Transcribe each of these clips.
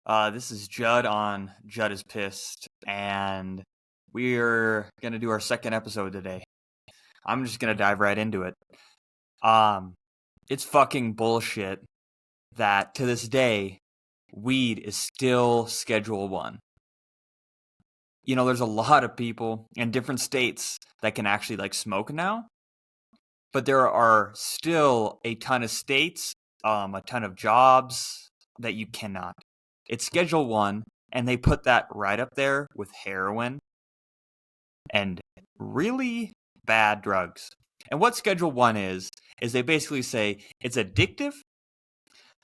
This is Judd on Judd is Pissed, and we're gonna do our second episode today. I'm just gonna dive right into it. Um, it's fucking bullshit that to this day, weed is still Schedule 1. There's a lot of people in different states that can actually smoke now, but there are still a ton of states, a ton of jobs that you cannot. It's Schedule 1, and they put that right up there with heroin and really bad drugs. And what Schedule 1 is they basically say it's addictive,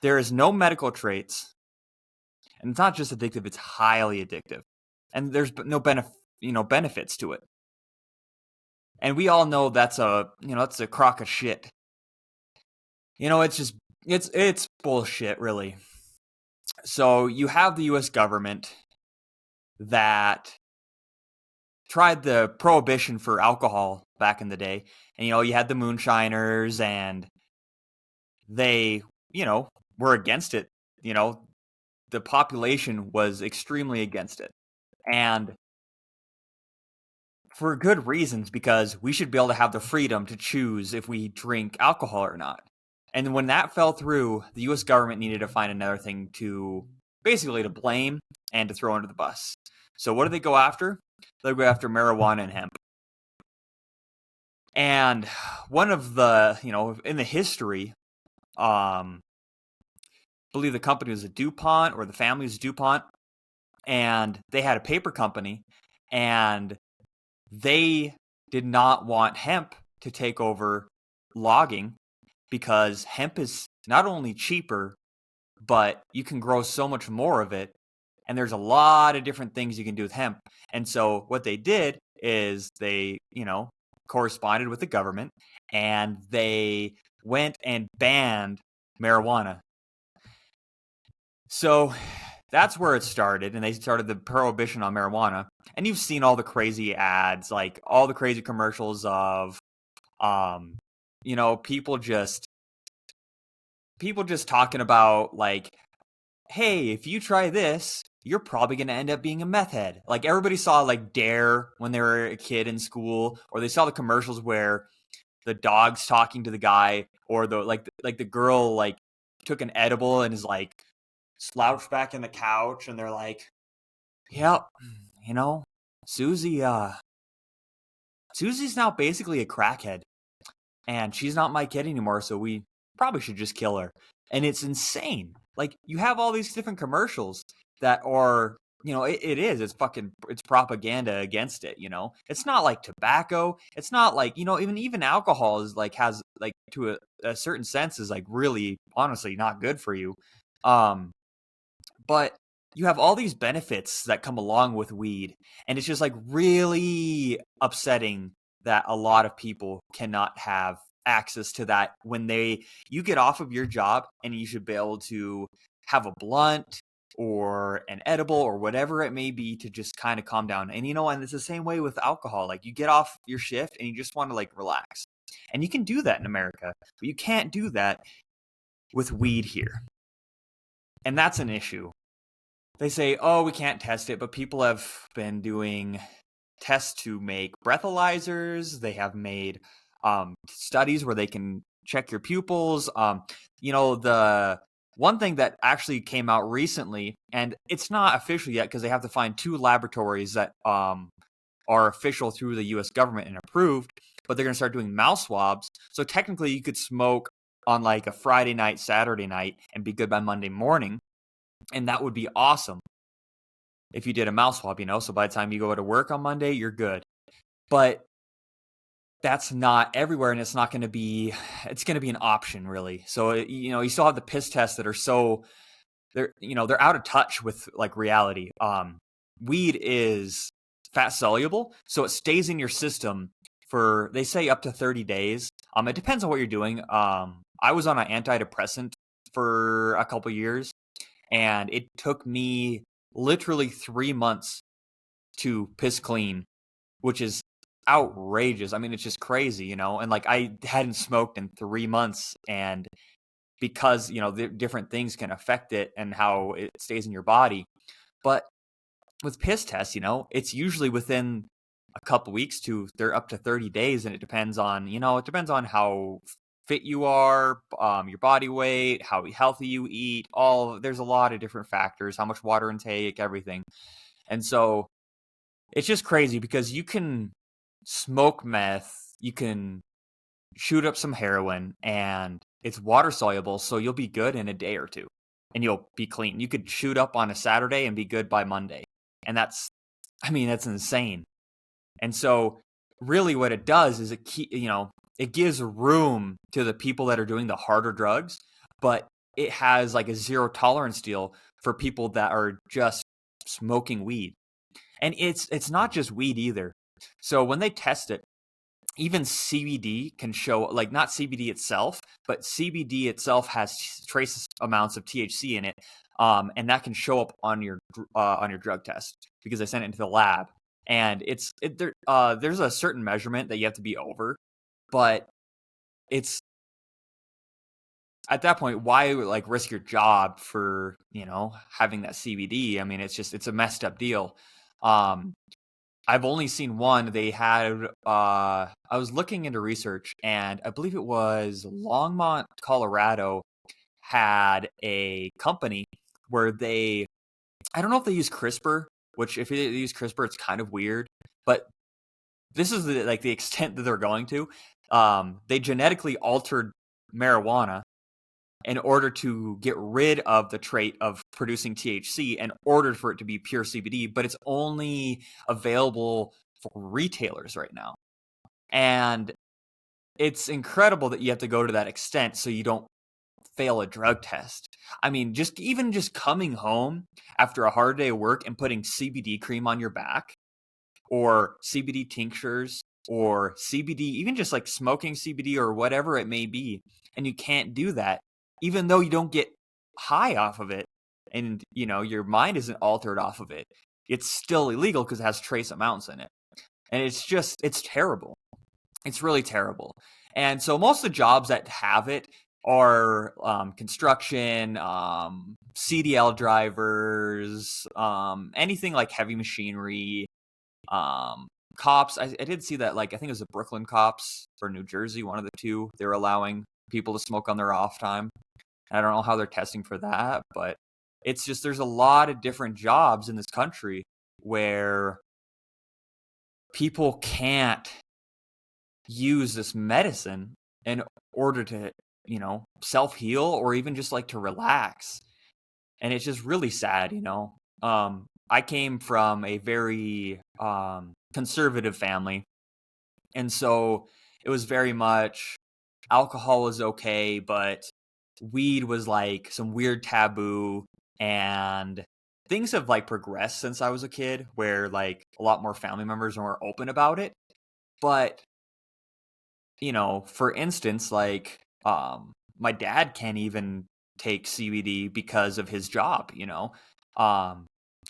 there is no medical traits, and it's not just addictive, it's highly addictive. And there's no benefits to it. And we all know that's a crock of shit. It's bullshit, really. So you have the US government that tried the prohibition for alcohol back in the day. And, you had the moonshiners and they, were against it. The population was extremely against it. And for good reasons, because we should be able to have the freedom to choose if we drink alcohol or not. And when that fell through, the US government needed to find another thing to basically to blame and to throw under the bus. So what do they go after? They go after marijuana and hemp. And one of the, in the history, I believe the company was a DuPont, or the family was DuPont, and they had a paper company, and they did not want hemp to take over logging because hemp is not only cheaper, but you can grow so much more of it. And there's a lot of different things you can do with hemp. And so what they did is they, corresponded with the government and they went and banned marijuana. So that's where it started, and they started the prohibition on marijuana. And you've seen all the crazy ads, like all the crazy commercials of, people just talking about hey, if you try this, you're probably going to end up being a meth head. Like everybody saw Dare when they were a kid in school, or they saw the commercials where the dog's talking to the guy, or the girl took an edible and is slouched back in the couch, and they're like, yep, Susie's now basically a crackhead, and she's not my kid anymore, so we probably should just kill her. And it's insane. You have all these different commercials that are, it's propaganda against it, It's not like tobacco. It's not even alcohol is has to a certain sense is really honestly not good for you. But you have all these benefits that come along with weed, and it's just really upsetting that a lot of people cannot have access to that when you get off of your job, and you should be able to have a blunt or an edible or whatever it may be to just kind of calm down. And and it's the same way with alcohol. You get off your shift and you just want to relax. And you can do that in America, but you can't do that with weed here. And that's an issue. They say, oh, we can't test it, but people have been doing tests to make breathalyzers. They have made studies where they can check your pupils. The one thing that actually came out recently, and it's not official yet because they have to find 2 laboratories that are official through the U.S. government and approved, but they're going to start doing mouth swabs. So technically you could smoke on a Friday night, Saturday night, and be good by Monday morning. And that would be awesome if you did a mouth swab, so by the time you go to work on Monday, you're good. But that's not everywhere, and it's going to be an option, really. So, you still have the piss tests that are they're out of touch with reality. Weed is fat soluble, so it stays in your system for, they say, up to 30 days. It depends on what you're doing. I was on an antidepressant for a couple years, and it took me literally 3 months to piss clean, which is outrageous. I mean, it's just crazy, and I hadn't smoked in 3 months, and because, the different things can affect it and how it stays in your body. But with piss tests, it's usually within a couple weeks to they're up to 30 days, and it depends on, how fit you are, your body weight, how healthy you eat, there's a lot of different factors, how much water intake, everything. And so it's just crazy because you can smoke meth, you can shoot up some heroin, and it's water soluble, so you'll be good in a day or two and you'll be clean. You could shoot up on a Saturday and be good by Monday. And that's insane. And so really what it does is it gives room to the people that are doing the harder drugs, but it has like a zero tolerance deal for people that are just smoking weed. And it's not just weed either. So when they test it, even CBD can show, like, not CBD itself, but CBD itself has trace amounts of THC in it, and that can show up on your drug test because I sent it into the lab. And there's a certain measurement that you have to be over, but it's at that point, why like risk your job for having that CBD? I mean, it's a messed up deal. I've only seen one. They had, I was looking into research, and I believe it was Longmont, Colorado, had a company where I don't know if they use CRISPR, which if they use CRISPR, it's kind of weird, but this is the extent that they're going to. They genetically altered marijuana in order to get rid of the trait of producing THC in order for it to be pure CBD, but it's only available for retailers right now. And it's incredible that you have to go to that extent so you don't fail a drug test. I mean, just coming home after a hard day of work and putting CBD cream on your back, or CBD tinctures, or CBD, even just like smoking CBD or whatever it may be, and you can't do that, even though you don't get high off of it, and your mind isn't altered off of it, it's still illegal because it has trace amounts in it. And it's terrible. It's really terrible. And so most of the jobs that have it are construction, CDL drivers, anything like heavy machinery, cops. I did see that, like, I think it was the Brooklyn cops or New Jersey, one of the two, they're allowing people to smoke on their off time. I don't know how they're testing for that, but it's just, there's a lot of different jobs in this country where people can't use this medicine in order to, self-heal or even just like to relax. And it's just really sad, I came from a very conservative family. And so it was very much alcohol was okay, but weed was like some weird taboo. And things have like progressed since I was a kid, where like a lot more family members are more open about it. But, for instance, like my dad can't even take CBD because of his job,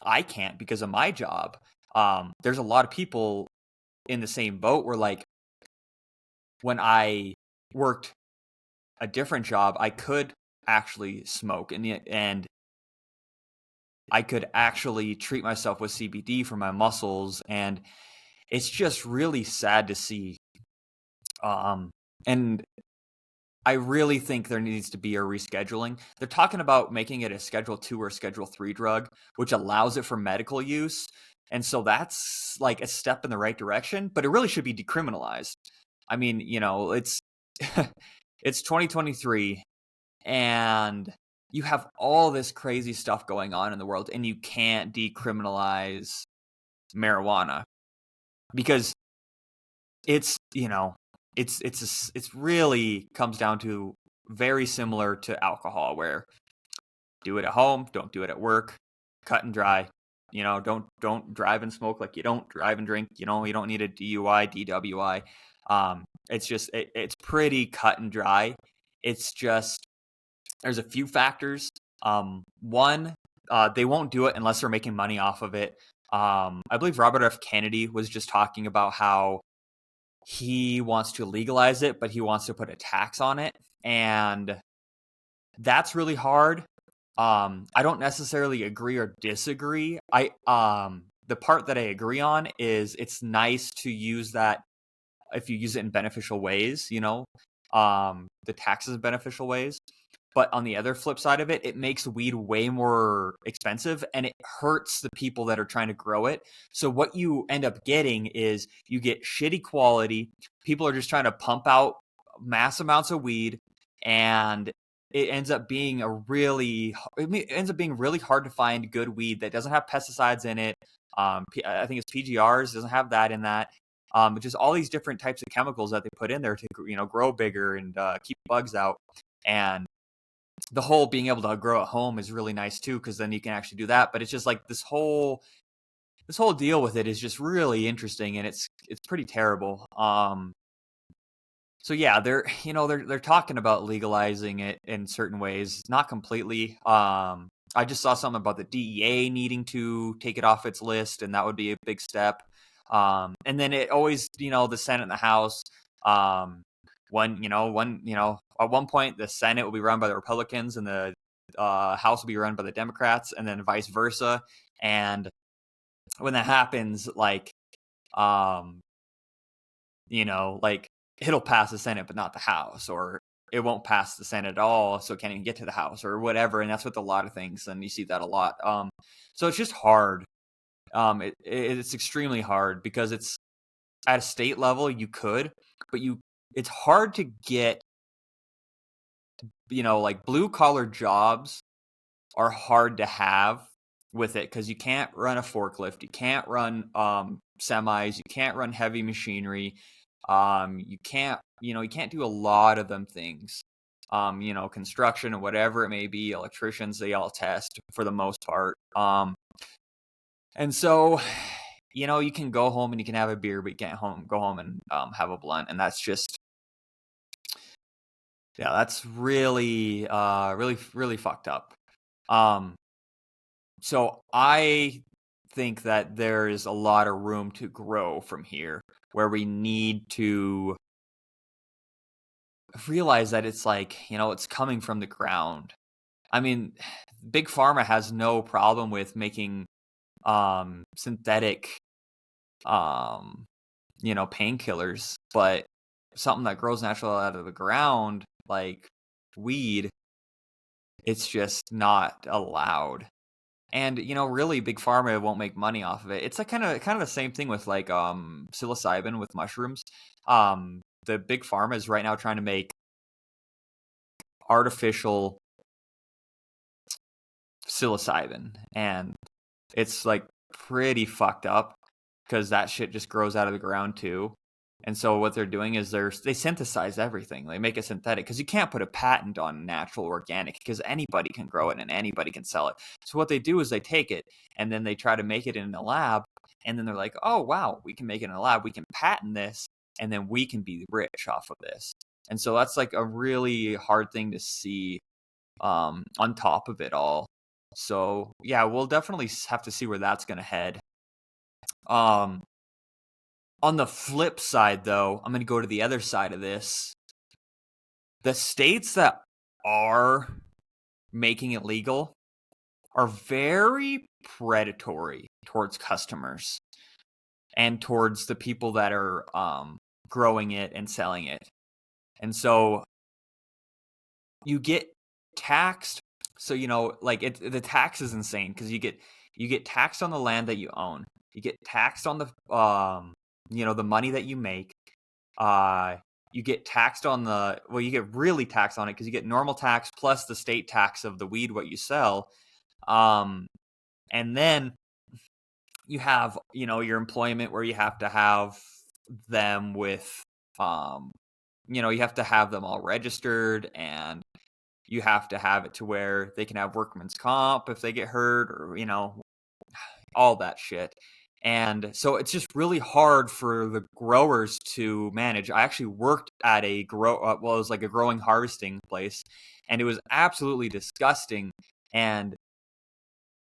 I can't because of my job. There's a lot of people in the same boat where, like, when I worked a different job, I could actually smoke and I could actually treat myself with CBD for my muscles, and it's just really sad to see. And I really think there needs to be a rescheduling. They're talking about making it a Schedule 2 or Schedule 3 drug, which allows it for medical use. And so that's like a step in the right direction, but it really should be decriminalized. I mean, it's it's 2023, and you have all this crazy stuff going on in the world, and you can't decriminalize marijuana because it's, it's really comes down to very similar to alcohol, where do it at home, don't do it at work, cut and dry. Don't drive and smoke like you don't drive and drink. You don't need a DUI, DWI. It's just it's pretty cut and dry. It's just there's a few factors. One, they won't do it unless they're making money off of it. I believe Robert F. Kennedy was just talking about how he wants to legalize it, but he wants to put a tax on it. And That's really hard. I don't necessarily agree or disagree. The part that I agree on is it's nice to use that if you use it in beneficial ways, the taxes in beneficial ways. But on the other flip side of it, it makes weed way more expensive and it hurts the people that are trying to grow it. So what you end up getting is you get shitty quality. People are just trying to pump out mass amounts of weed, and it ends up being it ends up being really hard to find good weed that doesn't have pesticides in it. I think it's PGRs, doesn't have that in that. Just all these different types of chemicals that they put in there to grow bigger and keep bugs out. And the whole being able to grow at home is really nice too, because then you can actually do that. But it's just like this whole deal with it is just really interesting, and it's pretty terrible. So yeah, they're talking about legalizing it in certain ways, not completely. I just saw something about the DEA needing to take it off its list, and that would be a big step. And then it always, the Senate and the House. At one point the Senate will be run by the Republicans and the House will be run by the Democrats, and then vice versa. And when that happens, um, like it'll pass the Senate but not the House, or it won't pass the Senate at all, so it can't even get to the House or whatever. And that's with a lot of things, and you see that a lot. So it's just hard. It's extremely hard because it's at a state level you could, but it's hard to get, like blue collar jobs are hard to have with it because you can't run a forklift, you can't run semis, you can't run heavy machinery, you can't do a lot of them things. Construction or whatever it may be, electricians, they all test for the most part. And so, you can go home and you can have a beer, but you can't go home and have a blunt, and that's just, yeah, that's really, really, really fucked up. So I think that there is a lot of room to grow from here, where we need to realize that it's like, it's coming from the ground. I mean, Big Pharma has no problem with making synthetic painkillers, but something that grows natural out of the ground, like weed, it's just not allowed. And really, Big Pharma won't make money off of it. It's like kind of the same thing with like psilocybin with mushrooms. The Big Pharma is right now trying to make artificial psilocybin, and it's like pretty fucked up because that shit just grows out of the ground too. And so what they're doing is they synthesize everything. They make it synthetic because you can't put a patent on natural organic because anybody can grow it and anybody can sell it. So what they do is they take it and then they try to make it in a lab, and then they're like, oh wow, we can make it in a lab, we can patent this, and then we can be rich off of this. And so that's like a really hard thing to see on top of it all. So yeah, we'll definitely have to see where that's going to head. On the flip side, though, I'm going to go to the other side of this. The states that are making it legal are very predatory towards customers and towards the people that are growing it and selling it. And so you get taxed. So, the tax is insane because you get taxed on the land that you own. You get taxed on the the money that you make. You get taxed on you get really taxed on it because you get normal tax plus the state tax of the weed what you sell. And then you have, your employment where you have to have them with, you have to have them all registered, and you have to have it to where they can have workman's comp if they get hurt, or, all that shit. And so it's just really hard for the growers to manage. I actually worked at it was like a growing harvesting place, and it was absolutely disgusting. And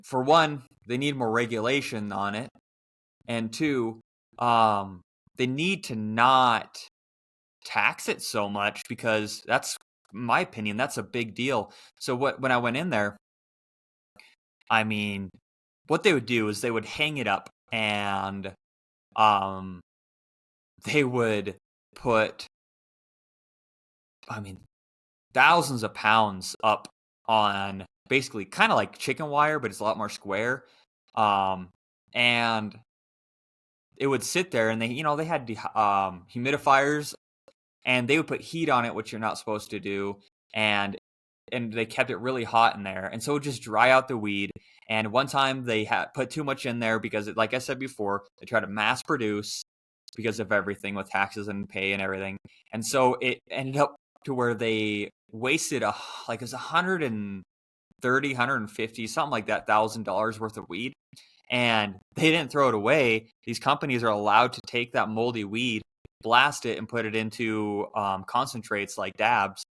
for one, they need more regulation on it. And two, they need to not tax it so much because that's in my opinion, that's a big deal. So when I went in there, I mean, what they would do is they would hang it up, and um, they would put, I mean, thousands of pounds up on basically kind of like chicken wire, but it's a lot more square. And it would sit there, and they had humidifiers, and they would put heat on it, which you're not supposed to do, and they kept it really hot in there, and so it would just dry out the weed. And one time they had put too much in there because, like I said before, they try to mass produce because of everything with taxes and pay and everything, and so it ended up to where they wasted like it was 130, 150, something like that, $1,000 worth of weed, and they didn't throw it away. These companies are allowed to take that moldy weed, blast it, and put it into concentrates like dabs.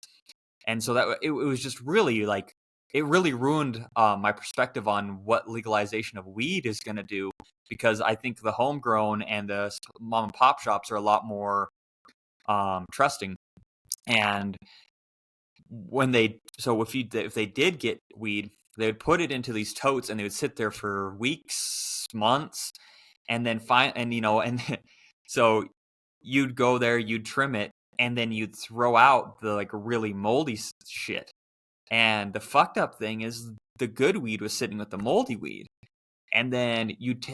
And so that it was just really like, it really ruined my perspective on what legalization of weed is going to do, because I think the homegrown and the mom and pop shops are a lot more trusting. And if they did get weed, they would put it into these totes, and they would sit there for weeks, months, and then and so you'd go there, you'd trim it, and then you'd throw out the like really moldy shit. And the fucked up thing is the good weed was sitting with the moldy weed. And then you'd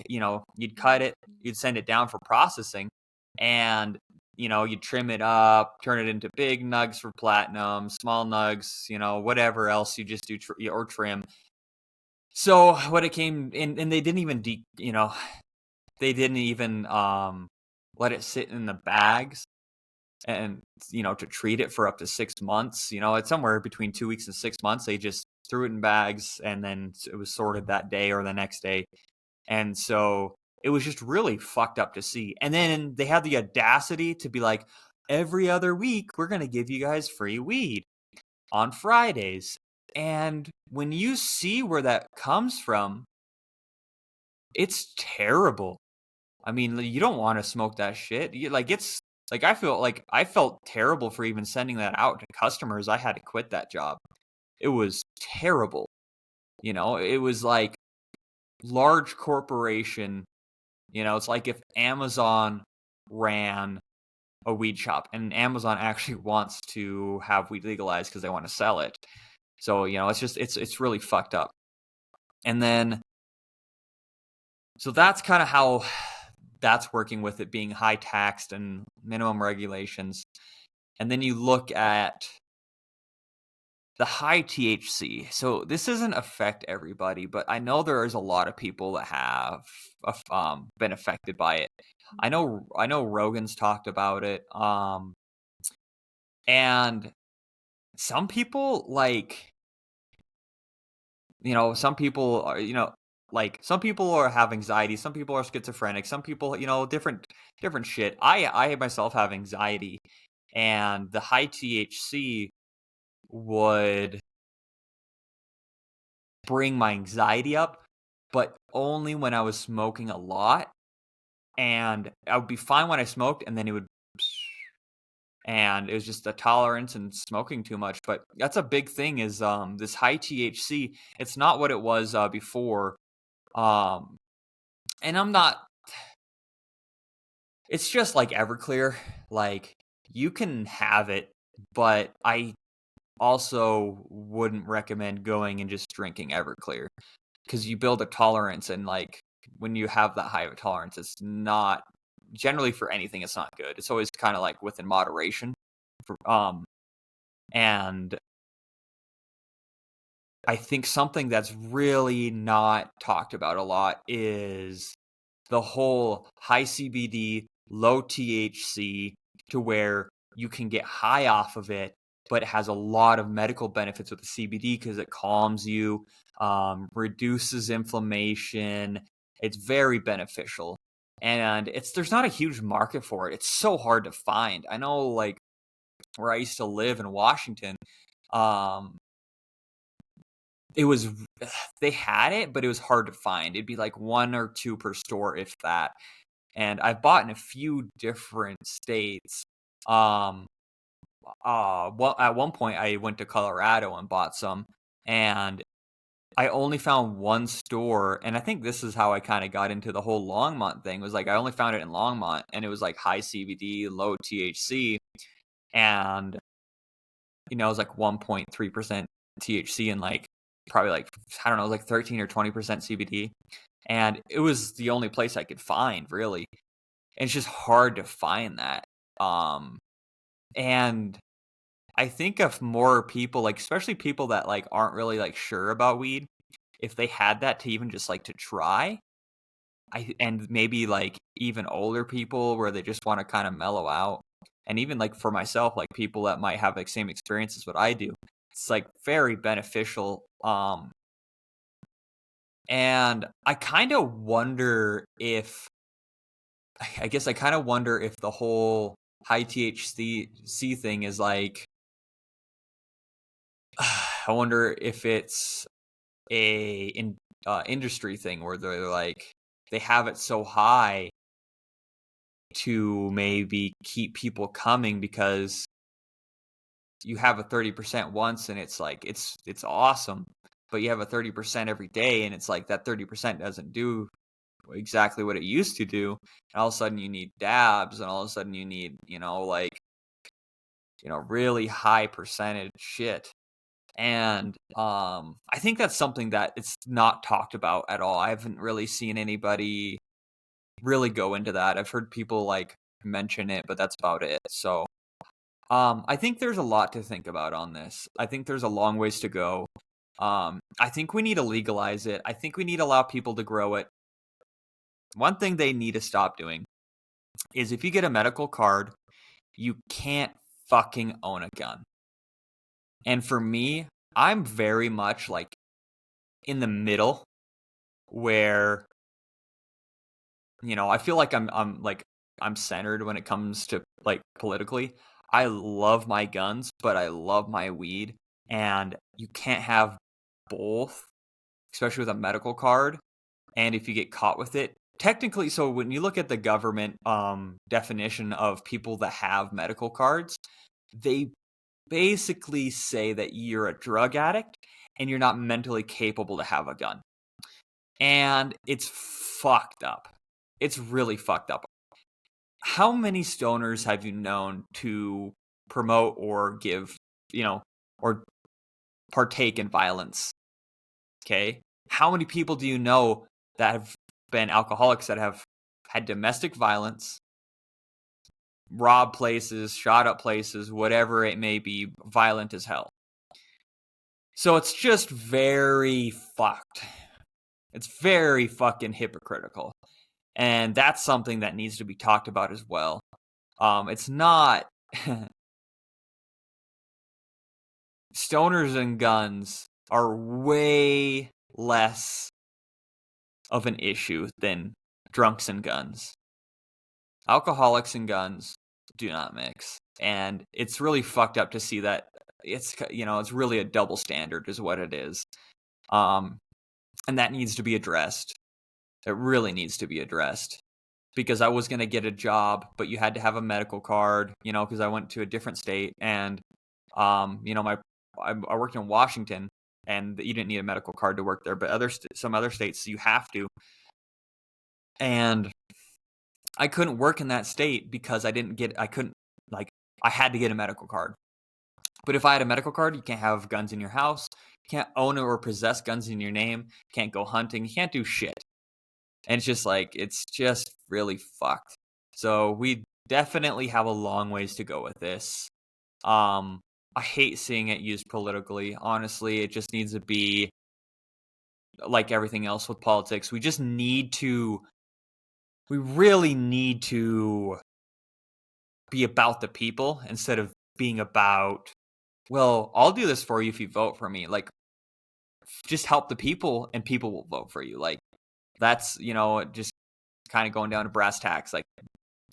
cut it, you'd send it down for processing, and you'd trim it up, turn it into big nugs for platinum, small nugs, whatever else you just do or trim. So what it came in, and they didn't even let it sit in the bags, and to treat it for up to 6 months. It's somewhere between 2 weeks and 6 months. They just threw it in bags, and then it was sorted that day or the next day. And so it was just really fucked up to see. And then they had the audacity to be like, every other week we're going to give you guys free weed on Fridays. And when you see where that comes from, it's terrible. I mean, you don't want to smoke that shit. It's like, I felt terrible for even sending that out to customers. I had to quit that job. It was terrible. It was like large corporation. It's like if Amazon ran a weed shop, and Amazon actually wants to have weed legalized because they want to sell it. So, it's really fucked up. And then, so that's kind of how that's working with it being high taxed and minimum regulations. And then you look at the high THC. So this doesn't affect everybody, but I know there is a lot of people that have been affected by it. I know Rogan's talked about it. And some people some people are, some people have anxiety, some people are schizophrenic, some people, different shit. I myself have anxiety, and the high THC would bring my anxiety up, but only when I was smoking a lot. And I would be fine when I smoked, and then it would, and it was just a tolerance and smoking too much. But that's a big thing, is this high THC. It's not what it was before. And I'm not, it's just like Everclear. Like, you can have it, but I also wouldn't recommend going and just drinking Everclear, because you build a tolerance, and like when you have that high of a tolerance, it's not generally, for anything, it's not good. It's always kind of like within moderation. And I think something that's really not talked about a lot is the whole high CBD, low THC, to where you can get high off of it, but it has a lot of medical benefits with the CBD because it calms you, reduces inflammation. It's very beneficial. And there's not a huge market for it. It's so hard to find. I know, like, where I used to live in Washington, it was, they had it, but it was hard to find. It'd be like 1 or 2 per store, if that. And I've bought in a few different states. well, at one point I went to Colorado and bought some, and I only found one store, and I think this is how I kind of got into the whole Longmont thing. Was like I only found it in Longmont, and it was like high CBD, low THC, and it was like 1.3% THC and like probably like I don't know, like 13 or 20% CBD, and it was the only place I could find really. And it's just hard to find that. And I think if more people, like especially people that like aren't really like sure about weed, if they had that to even just like to try, and maybe like even older people where they just want to kind of mellow out, and even like for myself, like people that might have like same experience as what I do, it's like very beneficial. And I kind of wonder if, I guess I kind of wonder if the whole high THC thing is like, I wonder if it's industry thing where they're like they have it so high to maybe keep people coming because you have a 30% once and it's like it's awesome, but you have a 30% every day and it's like that 30% doesn't do exactly what it used to do, and all of a sudden you need dabs, and all of a sudden you need like really high percentage shit. And I think that's something that it's not talked about at all. I haven't really seen anybody really go into that. I've heard people like mention it, but that's about it. So I think there's a lot to think about on this. I think there's a long ways to go. I think we need to legalize it. I think we need to allow people to grow it. One thing they need to stop doing is if you get a medical card, you can't fucking own a gun. And for me, I'm very much like in the middle where I feel like I'm centered when it comes to like politically. I love my guns, but I love my weed, and you can't have both, especially with a medical card. And if you get caught with it, technically, so when you look at the government definition of people that have medical cards, they basically say that you're a drug addict and you're not mentally capable to have a gun. And it's fucked up. It's really fucked up. How many stoners have you known to promote or give, or partake in violence? Okay. How many people do you know that have been alcoholics that have had domestic violence, robbed places, shot up places, whatever it may be, violent as hell? So it's just very fucked. It's very fucking hypocritical. And that's something that needs to be talked about as well. It's not stoners and guns are way less of an issue than drunks and guns. Alcoholics and guns do not mix. And it's really fucked up to see that it's really a double standard is what it is. And that needs to be addressed. It really needs to be addressed. Because I was going to get a job, but you had to have a medical card, because I went to a different state, and I worked in Washington, and you didn't need a medical card to work there, but some other states you have to. And I couldn't work in that state because I had to get a medical card. But if I had a medical card, you can't have guns in your house, you can't own or possess guns in your name, can't go hunting, you can't do shit. And it's just really fucked. So we definitely have a long ways to go with this. I hate seeing it used politically. Honestly, it just needs to be like everything else with politics. We really need to be about the people instead of being about, well, I'll do this for you if you vote for me. Like, just help the people and people will vote for you. Like, that's, just kind of going down to brass tacks. Like,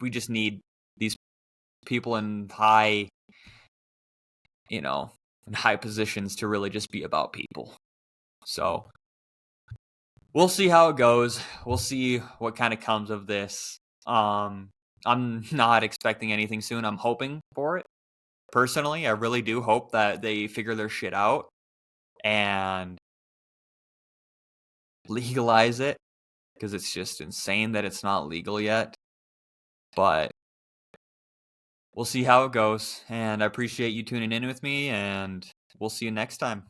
we just need these people in high positions to really just be about people. So we'll see how it goes. We'll see what kind of comes of this. I'm not expecting anything soon. I'm hoping for it. Personally, I really do hope that they figure their shit out and legalize it, because it's just insane that it's not legal yet. But we'll see how it goes. And I appreciate you tuning in with me, and we'll see you next time.